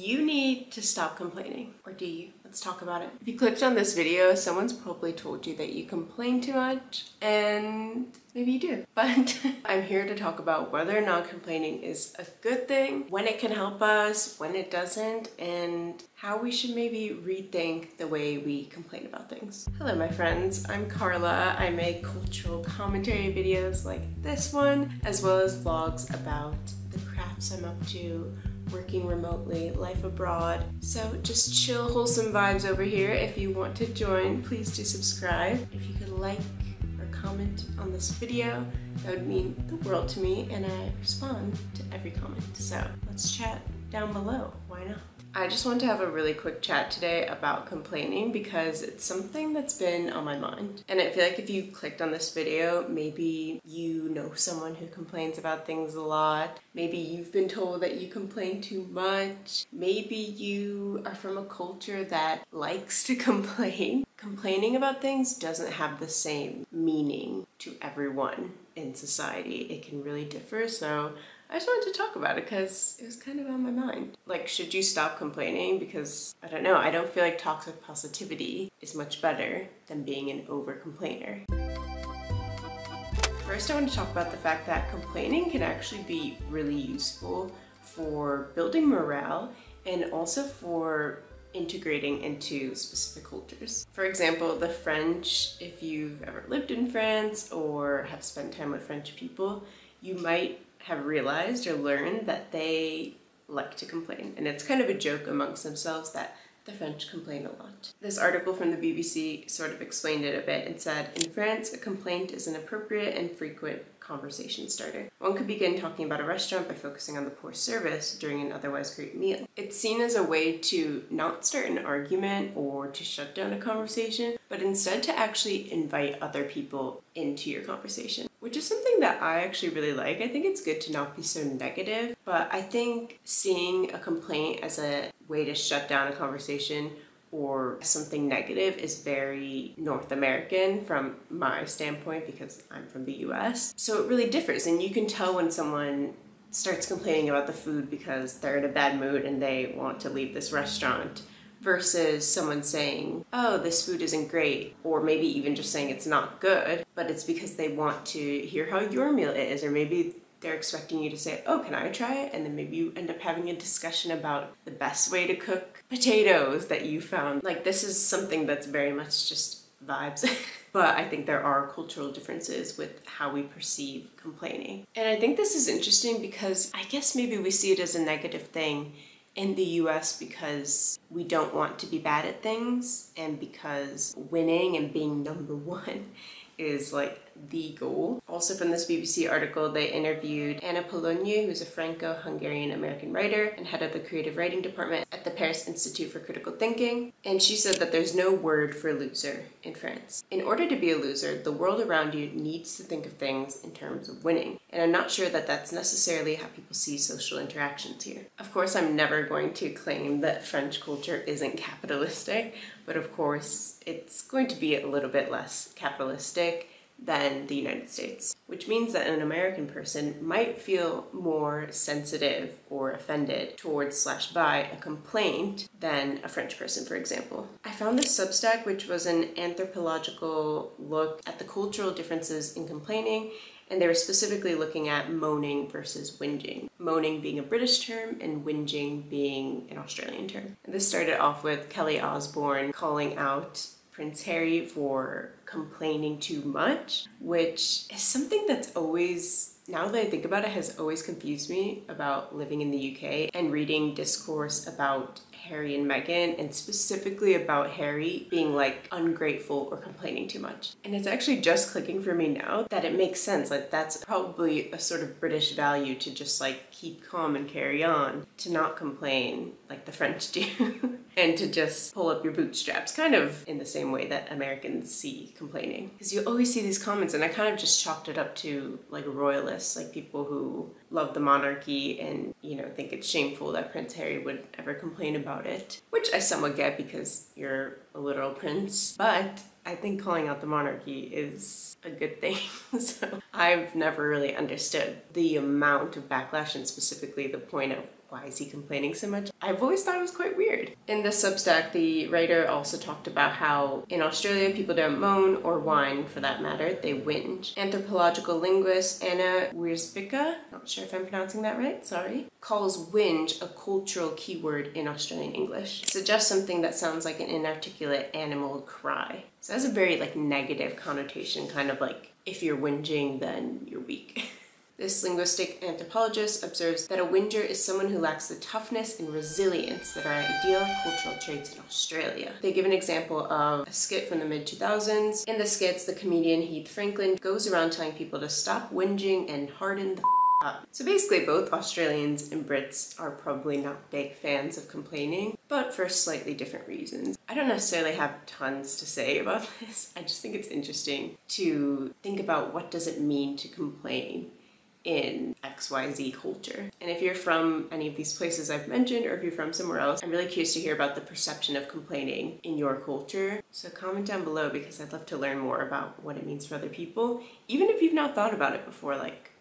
you need to stop complaining? Or do you? Let's talk about it. If you clicked on this video, someone's probably told you that you complain too much, and maybe you do. But I'm here to talk about whether or not complaining is a good thing, when it can help us, when it doesn't, and how we should maybe rethink the way we complain about things. Hello my friends, I'm Carla. I make cultural commentary videos like this one, as well as vlogs about the crafts I'm up to, working remotely, life abroad. So just chill, wholesome vibes over here. If you want to join, please do subscribe. If you could like or comment on this video, that would mean the world to me, and I respond to every comment. So let's chat down below, why not? I just want to have a really quick chat today about complaining because it's something that's been on my mind. And I feel like if you clicked on this video, maybe you know someone who complains about things a lot. Maybe you've been told that you complain too much. Maybe you are from a culture that likes to complain. Complaining about things doesn't have the same meaning to everyone in society. It can really differ, so I just wanted to talk about it because it was kind of on my mind. Like, should you stop complaining? Because, I don't know, I don't feel like toxic positivity is much better than being an over-complainer. First, I want to talk about the fact that complaining can actually be really useful for building morale and also for integrating into specific cultures. For example, the French, if you've ever lived in France or have spent time with French people, you might have realized or learned that they like to complain. And it's kind of a joke amongst themselves that the French complain a lot. This article from the BBC sort of explained it a bit and said, in France, a complaint is an appropriate and frequent conversation starter. One could begin talking about a restaurant by focusing on the poor service during an otherwise great meal. It's seen as a way to not start an argument or to shut down a conversation, but instead to actually invite other people into your conversation, which is something that I actually really like. I think it's good to not be so negative, but I think seeing a complaint as a way to shut down a conversation or something negative is very North American from my standpoint because I'm from the US. So it really differs, and you can tell when someone starts complaining about the food because they're in a bad mood and they want to leave this restaurant versus someone saying, oh, this food isn't great, or maybe even just saying it's not good, but it's because they want to hear how your meal is, or maybe they're expecting you to say, oh, can I try it? And then maybe you end up having a discussion about the best way to cook potatoes that you found. Like, this is something that's very much just vibes. But I think there are cultural differences with how we perceive complaining. And I think this is interesting because I guess maybe we see it as a negative thing in the US because we don't want to be bad at things, and because winning and being number one is like the goal. Also from this BBC article, they interviewed Anna Polonyi, who's a Franco-Hungarian American writer and head of the creative writing department at the Paris Institute for Critical Thinking. And she said that there's no word for loser in France. In order to be a loser, the world around you needs to think of things in terms of winning. And I'm not sure that that's necessarily how people see social interactions here. Of course, I'm never going to claim that French culture isn't capitalistic, but of course, it's going to be a little bit less capitalistic than the United States, which means that an American person might feel more sensitive or offended towards / by a complaint than a French person, for example. I found this Substack, which was an anthropological look at the cultural differences in complaining, and they were specifically looking at moaning versus whinging. Moaning being a British term and whinging being an Australian term. And this started off with Kelly Osbourne calling out Prince Harry for complaining too much, which is something that's always, now that I think about it, has always confused me about living in the UK and reading discourse about Harry and Meghan, and specifically about Harry being like ungrateful or complaining too much. And it's actually just clicking for me now that it makes sense. Like, that's probably a sort of British value to just like keep calm and carry on, to not complain like the French do, and to just pull up your bootstraps, kind of in the same way that Americans see complaining. Because you always see these comments, and I kind of just chalked it up to like royalists, like people who love the monarchy and, you know, think it's shameful that Prince Harry would ever complain about it, which I somewhat get because you're a literal prince, but I think calling out the monarchy is a good thing. So I've never really understood the amount of backlash, and specifically the point of why is he complaining so much? I've always thought it was quite weird. In this Substack, the writer also talked about how in Australia people don't moan or whine for that matter, they whinge. Anthropological linguist Anna Wiersbicka, not sure if I'm pronouncing that right, sorry, calls whinge a cultural keyword in Australian English. It suggests something that sounds like an inarticulate animal cry. So it has a very like negative connotation, kind of like if you're whinging, then you're weak. This linguistic anthropologist observes that a whinger is someone who lacks the toughness and resilience that are ideal cultural traits in Australia. They give an example of a skit from the mid-2000s. In the skits, the comedian Heath Franklin goes around telling people to stop whinging and harden the up. So basically both Australians and Brits are probably not big fans of complaining, but for slightly different reasons. I don't necessarily have tons to say about this. I just think it's interesting to think about what does it mean to complain in XYZ culture. And if you're from any of these places I've mentioned, or if you're from somewhere else, I'm really curious to hear about the perception of complaining in your culture. So comment down below because I'd love to learn more about what it means for other people. Even if you've not thought about it before, like,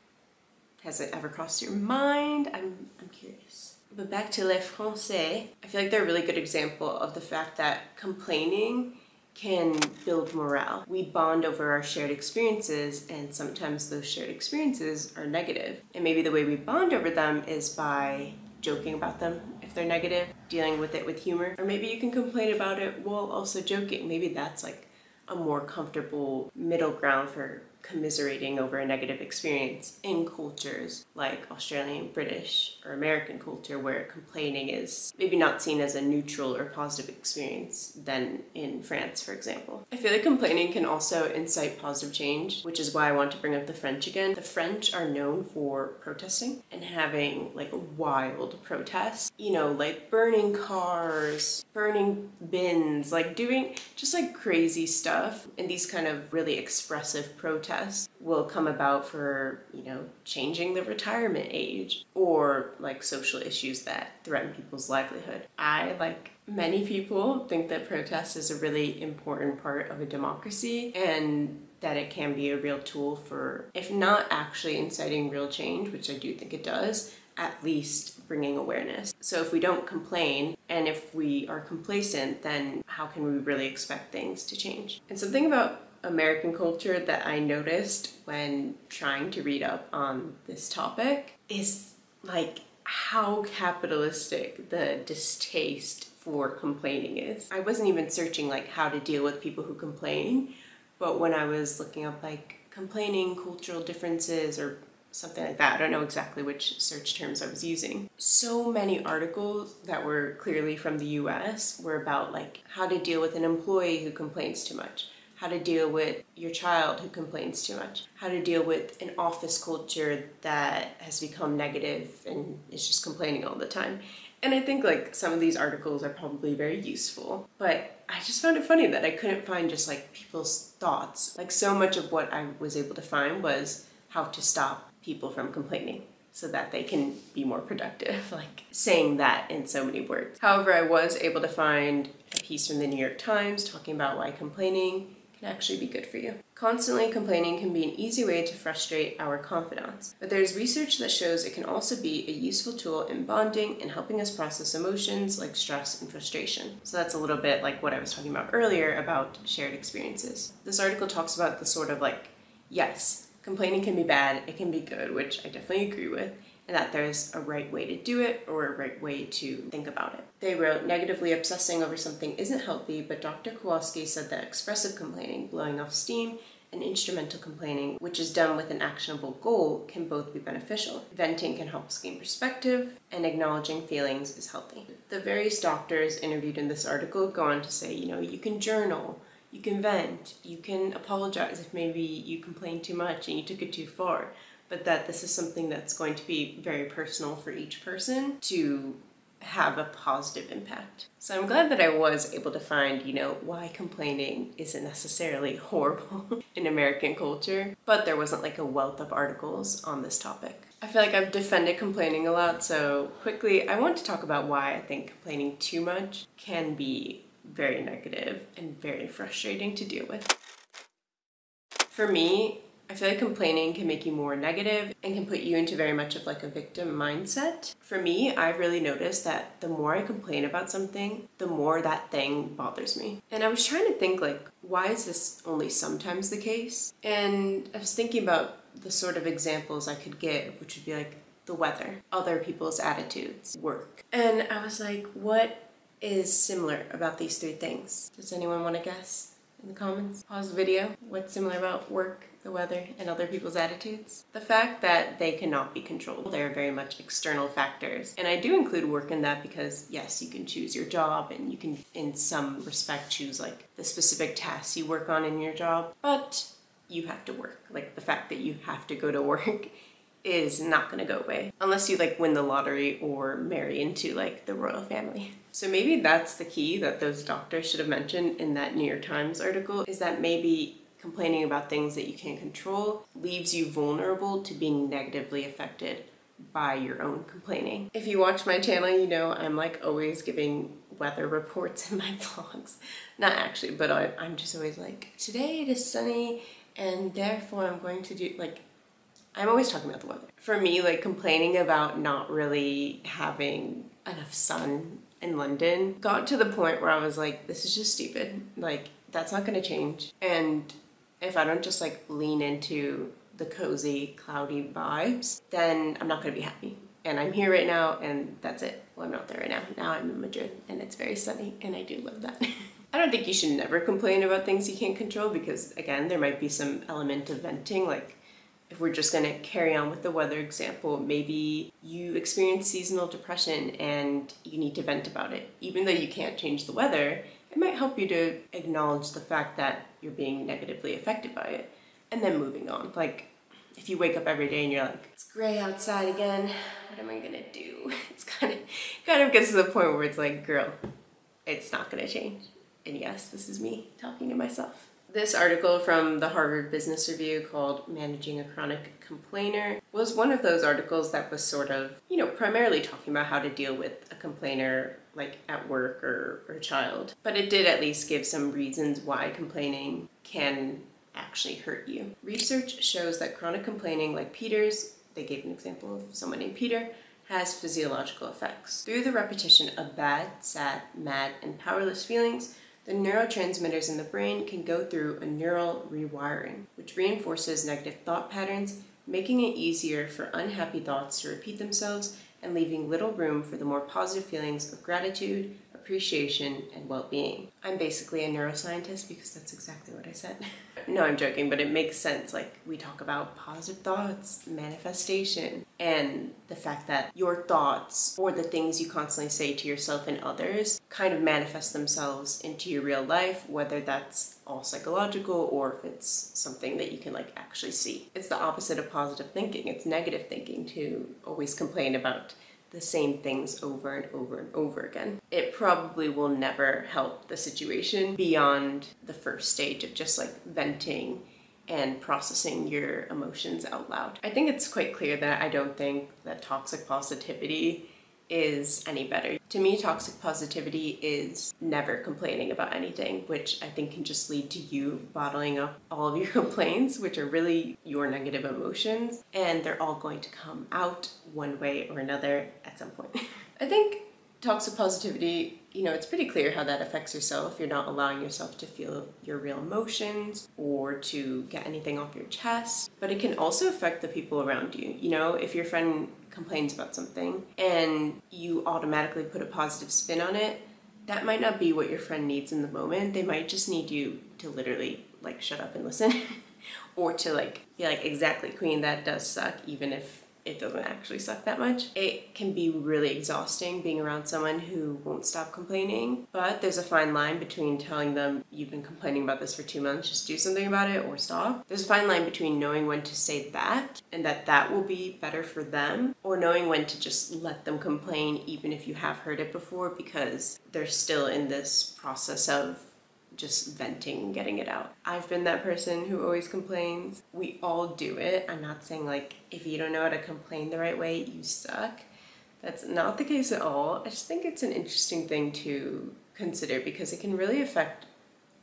has it ever crossed your mind? I'm curious. But back to les Français, I feel like they're a really good example of the fact that complaining can build morale. We bond over our shared experiences, and sometimes those shared experiences are negative. And maybe the way we bond over them is by joking about them if they're negative, dealing with it with humor. Or maybe you can complain about it while also joking. Maybe that's like a more comfortable middle ground for commiserating over a negative experience in cultures like Australian, British, or American culture, where complaining is maybe not seen as a neutral or positive experience than in France, for example. I feel like complaining can also incite positive change, which is why I want to bring up the French again. The French are known for protesting and having like wild protests, you know, like burning cars, burning bins, like doing just like crazy stuff. And these kind of really expressive protests will come about for, you know, changing the retirement age or like social issues that threaten people's livelihood. I, like many people, think that protest is a really important part of a democracy and that it can be a real tool for, if not actually inciting real change, which I do think it does, at least bringing awareness. So if we don't complain and if we are complacent, then how can we really expect things to change? And something about American culture that I noticed when trying to read up on this topic is like how capitalistic the distaste for complaining is. I wasn't even searching like how to deal with people who complain, but when I was looking up like complaining, cultural differences, or something like that, I don't know exactly which search terms I was using. So many articles that were clearly from the US were about like how to deal with an employee who complains too much, how to deal with your child who complains too much, how to deal with an office culture that has become negative and is just complaining all the time. And I think like some of these articles are probably very useful, but I just found it funny that I couldn't find just like people's thoughts. Like so much of what I was able to find was how to stop people from complaining so that they can be more productive, like saying that in so many words. However, I was able to find a piece from the New York Times talking about why complaining can actually be good for you. Constantly complaining can be an easy way to frustrate our confidants, but there's research that shows it can also be a useful tool in bonding and helping us process emotions like stress and frustration. So that's a little bit like what I was talking about earlier about shared experiences. This article talks about the sort of like, yes, complaining can be bad, it can be good, which I definitely agree with, and that there's a right way to do it or a right way to think about it. They wrote, negatively obsessing over something isn't healthy, but Dr. Kowalski said that expressive complaining, blowing off steam, and instrumental complaining, which is done with an actionable goal, can both be beneficial. Venting can help us gain perspective, and acknowledging feelings is healthy. The various doctors interviewed in this article go on to say, you know, you can journal, you can vent, you can apologize if maybe you complained too much and you took it too far, but that this is something that's going to be very personal for each person to have a positive impact. So I'm glad that I was able to find, you know, why complaining isn't necessarily horrible in American culture, but there wasn't like a wealth of articles on this topic. I feel like I've defended complaining a lot, so quickly I want to talk about why I think complaining too much can be very negative and very frustrating to deal with. For me, I feel like complaining can make you more negative and can put you into very much of like a victim mindset. For me, I've really noticed that the more I complain about something, the more that thing bothers me. And I was trying to think like, why is this only sometimes the case? And I was thinking about the sort of examples I could give, which would be like the weather, other people's attitudes, work. And I was like, what is similar about these three things? Does anyone want to guess? In the comments. Pause the video. What's similar about work, the weather, and other people's attitudes? The fact that they cannot be controlled. They're very much external factors. And I do include work in that because yes, you can choose your job and you can in some respect choose like the specific tasks you work on in your job, but you have to work. Like the fact that you have to go to work is not gonna go away unless you like win the lottery or marry into like the royal family. So maybe that's the key that those doctors should have mentioned in that New York Times article, is that maybe complaining about things that you can't control leaves you vulnerable to being negatively affected by your own complaining. If you watch my channel, you know I'm like always giving weather reports in my vlogs. Not actually, but I'm just always like, today it is sunny and therefore I'm going to do like, I'm always talking about the weather. For me, like complaining about not really having enough sun in London got to the point where I was like, this is just stupid. Like, that's not gonna change. And if I don't just like lean into the cozy, cloudy vibes, then I'm not gonna be happy. And I'm here right now and that's it. Well, I'm not there right now. Now I'm in Madrid and it's very sunny and I do love that. I don't think you should never complain about things you can't control because again, there might be some element of venting. Like if we're just gonna carry on with the weather example, maybe you experience seasonal depression and you need to vent about it. Even though you can't change the weather, it might help you to acknowledge the fact that you're being negatively affected by it and then moving on. Like if you wake up every day and you're like, it's gray outside again, what am I gonna do? It's kind of gets to the point where it's like, girl, it's not gonna change. And yes, this is me talking to myself. This article from the Harvard Business Review called Managing a Chronic Complainer was one of those articles that was sort of, you know, primarily talking about how to deal with a complainer like at work or a child. But it did at least give some reasons why complaining can actually hurt you. Research shows that chronic complaining like Peter's, they gave an example of someone named Peter, has physiological effects. Through the repetition of bad, sad, mad, and powerless feelings, the neurotransmitters in the brain can go through a neural rewiring, which reinforces negative thought patterns, making it easier for unhappy thoughts to repeat themselves and leaving little room for the more positive feelings of gratitude, appreciation, and well-being. I'm basically a neuroscientist because that's exactly what I said. No, I'm joking, but it makes sense. Like we talk about positive thoughts, manifestation, and the fact that your thoughts or the things you constantly say to yourself and others kind of manifest themselves into your real life, whether that's all psychological or if it's something that you can like actually see. It's the opposite of positive thinking. It's negative thinking to always complain about the same things over and over and over again. It probably will never help the situation beyond the first stage of just like venting and processing your emotions out loud. I think it's quite clear that I don't think that toxic positivity is any better. To me, toxic positivity is never complaining about anything, which I think can just lead to you bottling up all of your complaints, which are really your negative emotions, and they're all going to come out one way or another at some point. I think toxic positivity, you know, it's pretty clear how that affects yourself. You're not allowing yourself to feel your real emotions or to get anything off your chest, but it can also affect the people around you. You know, if your friend complains about something and you automatically put a positive spin on it, that might not be what your friend needs in the moment. They might just need you to literally like shut up and listen or to like be like, exactly, queen, that does suck, even if it doesn't actually suck that much. It can be really exhausting being around someone who won't stop complaining, but there's a fine line between telling them you've been complaining about this for 2 months, just do something about it or stop. There's a fine line between knowing when to say that and that will be better for them, or knowing when to just let them complain even if you have heard it before because they're still in this process of just venting and getting it out. I've been that person who always complains. We all do it. I'm not saying like if you don't know how to complain the right way, you suck. That's not the case at all. I just think it's an interesting thing to consider because it can really affect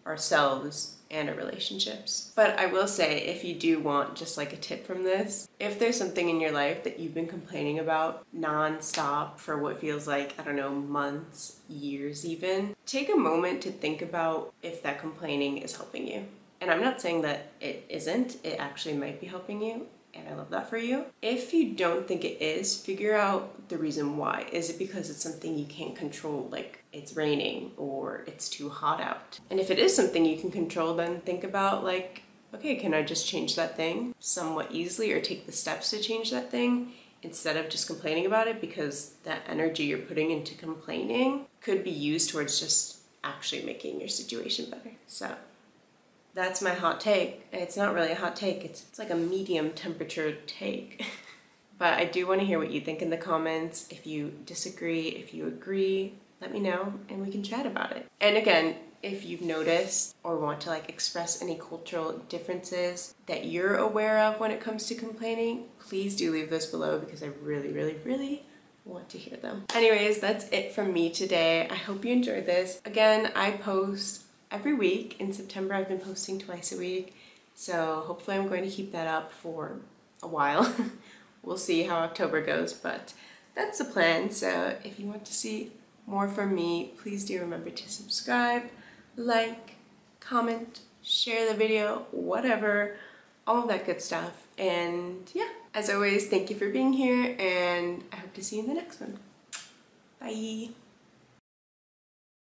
ourselves and our relationships. But I will say, if you do want just like a tip from this, if there's something in your life that you've been complaining about non-stop for what feels like, I don't know, months, years even, take a moment to think about if that complaining is helping you. And I'm not saying that it isn't, it actually might be helping you, and I love that for you. If you don't think it is, figure out the reason why. Is it because it's something you can't control, like it's raining or it's too hot out? And if it is something you can control, then think about like, okay, can I just change that thing somewhat easily or take the steps to change that thing instead of just complaining about it, because that energy you're putting into complaining could be used towards just actually making your situation better. So that's my hot take. It's not really a hot take, it's like a medium temperature take. But I do want to hear what you think in the comments. If you disagree, if you agree, let me know and we can chat about it. And again, if you've noticed or want to like express any cultural differences that you're aware of when it comes to complaining, please do leave those below because I really, really, really want to hear them. Anyways, that's it from me today. I hope you enjoyed this. Again, I post every week. In September, I've been posting twice a week, so hopefully I'm going to keep that up for a while. We'll see how October goes, but that's the plan. So if you want to see more from me, please do remember to subscribe, like, comment, share the video, whatever, all of that good stuff. And yeah, as always, thank you for being here, and I hope to see you in the next one. Bye!